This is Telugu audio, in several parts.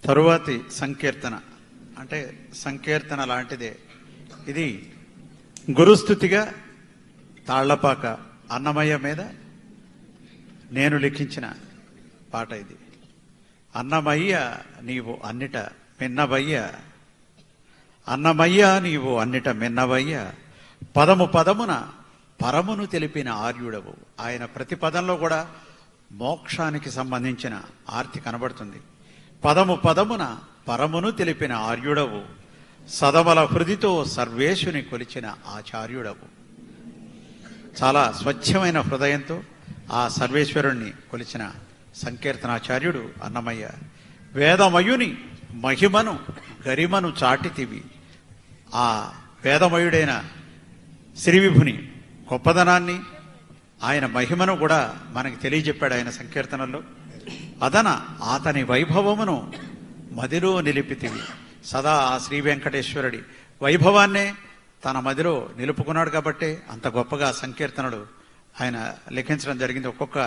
తరువాతి సంకీర్తన అంటే సంకీర్తన లాంటిదే. ఇది గురుస్థుతిగా తాళ్లపాక అన్నమయ్య మీద నేను లిఖించిన పాట ఇది. అన్నమయ్య నీవు అన్నిట మిన్నవయ్య, అన్నమయ్య నీవు అన్నిట మిన్నవయ్య, పదము పదమున పరమును తెలిపిన ఆర్యుడవు. ఆయన ప్రతి పదంలో కూడా మోక్షానికి సంబంధించిన ఆర్తి కనబడుతుంది. పదము పదమున పరమును తెలిపిన ఆర్యుడవు, సదమల హృదితో సర్వేశుని కొలిచిన ఆచార్యుడవు. చాలా స్వచ్ఛమైన హృదయంతో ఆ సర్వేశ్వరుణ్ణి కొలిచిన సంకీర్తనాచార్యుడు అన్నమయ్య. వేదమయుని మహిమను గరిమను చాటితివి. ఆ వేదమయుడైన శ్రీవిభుని గొప్పదనాన్ని, ఆయన మహిమను కూడా మనకి తెలియజెప్పాడు ఆయన సంకీర్తనల్లో. అదన అతని వైభవమును మదిలో నిలిపితివి. సదా ఆ శ్రీ వెంకటేశ్వరుడి వైభవాన్నే తన మదిలో నిలుపుకున్నాడు కాబట్టి అంత గొప్పగా సంకీర్తనలు ఆయన లిఖించడం జరిగింది. ఒక్కొక్క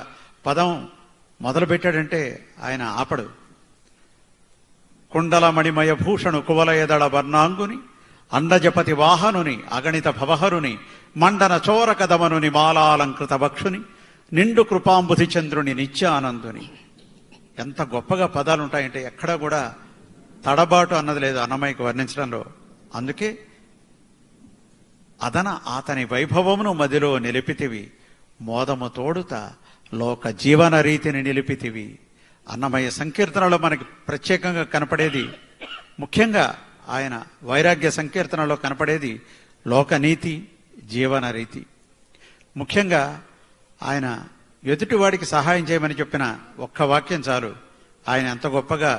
పదం మొదలు పెట్టాడంటే ఆయన ఆపడు. కుండల మణిమయ భూషణు కువలయదళ వర్ణాంగుని, అండజపతి వాహనుని అగణిత భవహరుని, మండన చోర కదమనుని మాలాలంకృత భక్షుని, నిండు కృపాంబుధి చంద్రుని నిత్యానందుని. ఎంత గొప్పగా పదాలు ఉంటాయంటే ఎక్కడా కూడా తడబాటు అన్నది లేదు అన్నమయ్యకు వర్ణించడంలో. అందుకే అదన అతని వైభవమును మదిలో నిలిపితివి, మోదము తోడుత లోక జీవన రీతిని నిలిపితివి. అన్నమయ్య సంకీర్తనలో మనకి ప్రత్యేకంగా కనపడేది, ముఖ్యంగా ఆయన వైరాగ్య సంకీర్తనలో కనపడేది లోకనీతి, జీవన రీతి. ముఖ్యంగా ఆయన ఎదుటివాడికి సహాయం చేయమని చెప్పిన ఒక్క వాక్యం చాలు ఆయన ఎంత గొప్పగా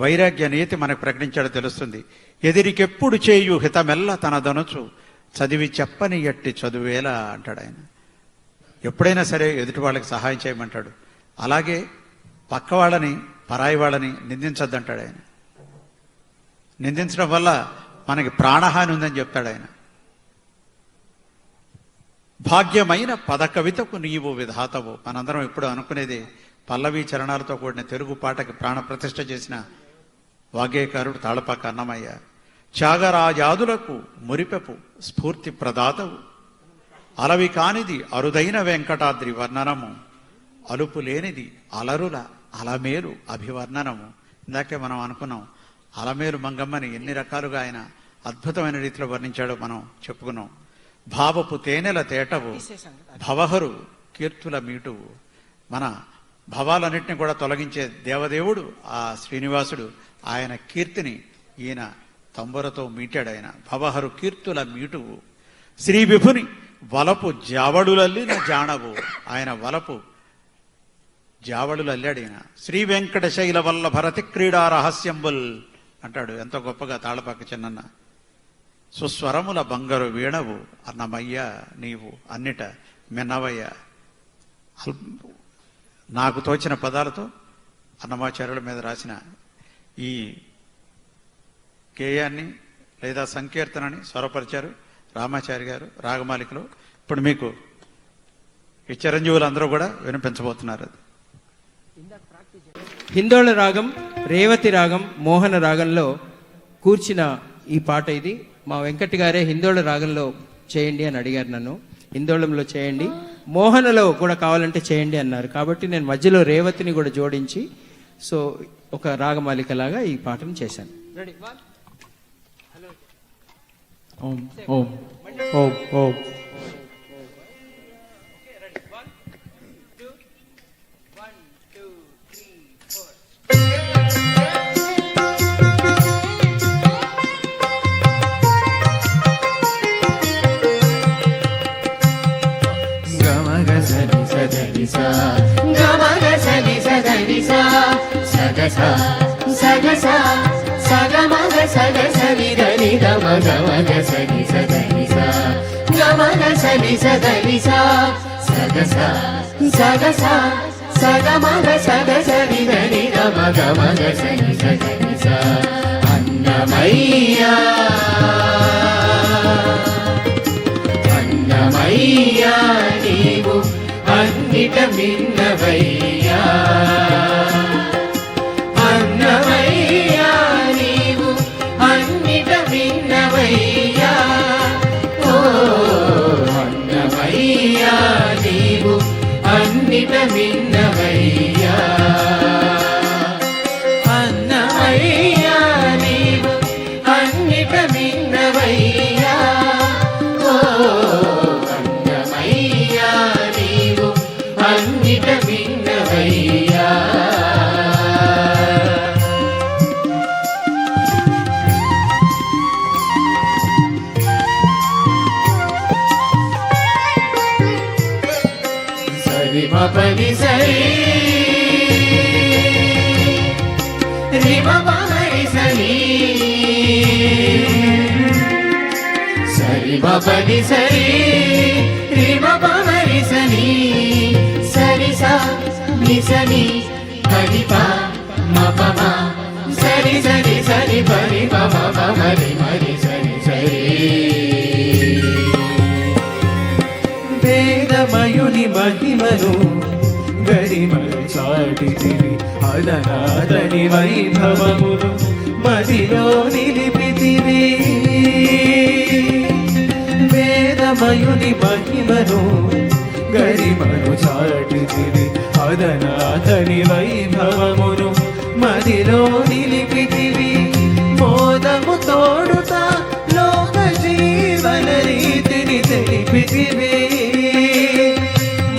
వైరాగ్య నీతి మనకు ప్రకటించాడో తెలుస్తుంది. ఎదిరికెప్పుడు చేయు హితమెల్ల తనదనుచు, చదివి చెప్పని ఎట్టి చదువేలా అంటాడు ఆయన. ఎప్పుడైనా సరే ఎదుటి వాళ్ళకి సహాయం చేయమంటాడు. అలాగే పక్క వాళ్ళని పరాయి వాళ్ళని నిందించద్దంటాడు ఆయన. నిందించడం వల్ల మనకి ప్రాణహాని ఉందని చెప్తాడు ఆయన. భాగ్యమైన పద కవితకు నీవు విధాతవు. మనందరం ఎప్పుడు అనుకునేది పల్లవి చరణాలతో కూడిన తెలుగు పాటకి ప్రాణ ప్రతిష్ఠ చేసిన వాగ్గేయకారుడు తాళపాక అన్నమయ్య. త్యాగరాజాదులకు మురిపెపు స్ఫూర్తి ప్రదాతవు, అలవి కానిది అరుదైన వెంకటాద్రి వర్ణనము, అలుపు లేనిది అలరుల అలమేలు అభివర్ణనము. ఇందాకే మనం అనుకున్నాం అలమేలు మంగమ్మని ఎన్ని రకాలుగా ఆయన అద్భుతమైన రీతిలో వర్ణించాడో మనం చెప్పుకున్నాం. భావపు తేనెల తేటవు, భవహరు కీర్తుల మీటువు. మన భవాలన్నింటినీ కూడా తొలగించే దేవదేవుడు ఆ శ్రీనివాసుడు. ఆయన కీర్తిని ఈయన తంబురతో మీటాడు. ఆయన భవహరు కీర్తుల మీటువు. శ్రీ విభుని వలపు జావడులల్లిన జానవు. ఆయన వలపు జావడులు అల్లాడు ఈయన. శ్రీ వెంకట శైల వల్ల భరతి క్రీడా రహస్యంబుల్ అంటాడు ఎంతో గొప్పగా తాళపాక చిన్నన్న. సుస్వరముల బంగారు వీణవు అన్నమయ్య నీవు అన్నిట మిన్నవయ్య. నాకు తోచిన పదాలతో అన్నమాచార్యుల మీద రాసిన ఈ గేయాన్ని లేదా సంకీర్తనని స్వరపరిచారు రామాచారి గారు రాగమాలికలో. ఇప్పుడు మీకు ఈ చిరంజీవులు అందరూ కూడా వినిపించబోతున్నారు. అది హిందోళ రాగం, రేవతి రాగం, మోహన రాగంలో కూర్చిన ఈ పాట ఇది. మా వెంకట్ గారే హిందోళ రాగంలో చేయండి అని అడిగారు నన్ను. హిందోళంలో చేయండి, మోహనలో కూడా కావాలంటే చేయండి అన్నారు. కాబట్టి నేను మధ్యలో రేవతిని కూడా జోడించి సో ఒక రాగమాలిక లాగా ఈ పాటను చేశాను. ఓం ఓం ఓం ఓం. అన్నమయ్యా అన్నమయ్యా నీవు అన్నిట మిన్నవయ్యా, అన్నమయ్యా పని సరి రిమ పని సరి సరి పని సరి రిమ పని సరి సరి సా నిసని పని పా మపమ సరి సరి సరి పని పమ మరి మరి సరి సరి వేదమయుని మహిమను గరిమను చాటితివి అదనాదని వైభవమును మదిలో నిలిపితివి వేదమయుని మహిమను గరిమను చాటితివి అదనాదని వైభవమును మదిలో నిలిపితివి మోదము తోడుతా లోక జీవన రీతిని తెలిపితివి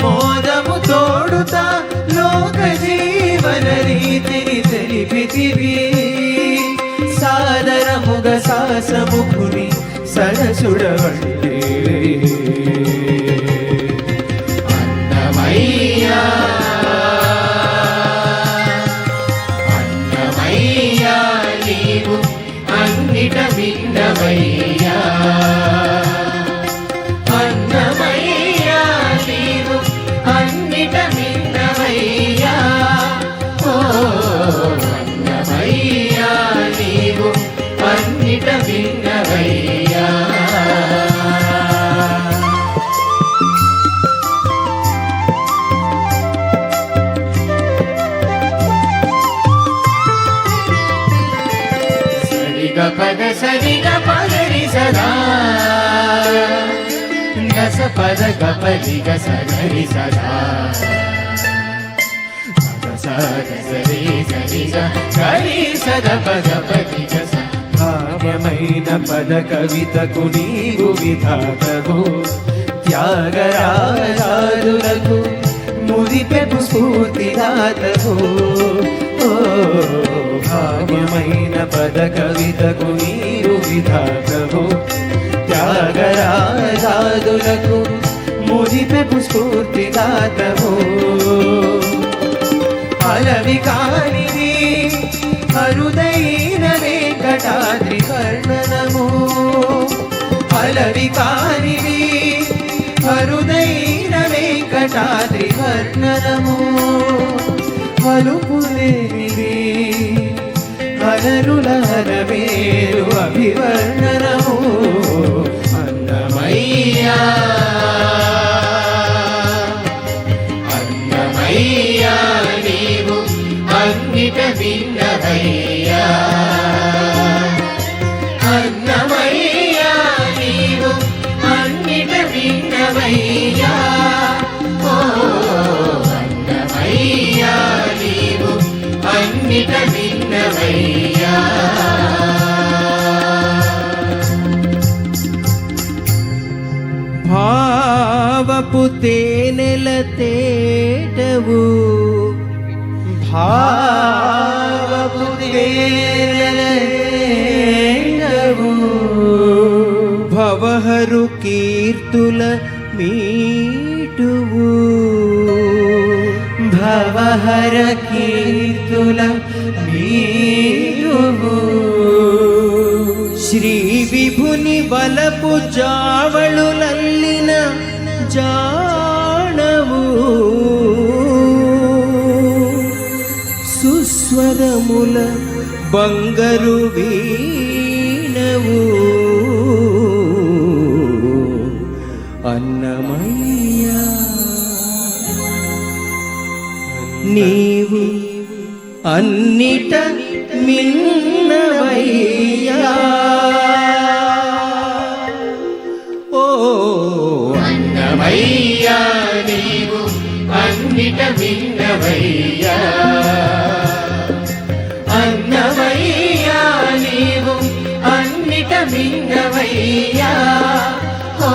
మోదము తోడుతా లోక జీవన రీతిని తెలిపితివి సాదరముగ సాసముఖుని సరసుడవంటే అన్నమయ్యా అన్నమయ్యా నీవు అన్నిట భిన్నమయ్యా అన్నమయ్యా నీవు అన్నిట భిన్నమయ్యా ఓ అన్నమయ్యా నీవు అన్నిట భిన్నమయ్యా పద సరిగ పదరి సదా గస పద గపలిగ సగరి సదా సరి సరి సరి సద పద పదిగ భావ్యమైన పద కవితకు నీవు విధాతవు త్యాగరాజులకు ముదిపెపు స్ఫూర్తిదాతవు ఓ భాగ్యమైన పద కవితకు నీవు విధాతవు త్యాగరాజులకు ముదిపెపు స్ఫూర్తిదాతవు అలవి కానిది అరుదైన వెంకటాద్రి వర్ణనము అలవి కానిది అరుదైన వెంకటాద్రి వర్ణనము అలుపులేనిది అలరుల హరవేరు అభివర్ణనము అన్నమయ్యా అన్నమయ్యా నీవు అన్నిట భిన్నమయ్యా అన్నమయ్యా నీవు అన్నిట భిన్నమయ్యా ఓ అన్నమయ్యా నీవు అన్నిట భిన్నమయ్యా భావపు తేనెల తేటవు భావపు తేనెల తేటవు భవహరు కీర్తుల మీటువు భవహర కీర్తుల మీటువు శ్రీ విభుని బలపు జావళులల్లిన జాణవు సుస్వరముల బంగరు వీణవు అన్నమయ్యా నీవు అన్నిట మిన్నవయ్యా ఓ అన్నమయ్యా నీవు అన్నిట భిన్నమయ్యా అన్నమయ్యా నీవు అన్నిట భిన్నమయ్యా ఓ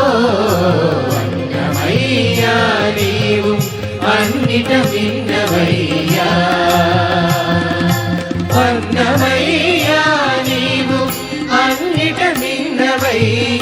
అన్నమయ్యా నీవు అన్నిట భిన్నమయ్యా అన్నమయ్యా నీవు అన్నిట భిన్నమయ్యా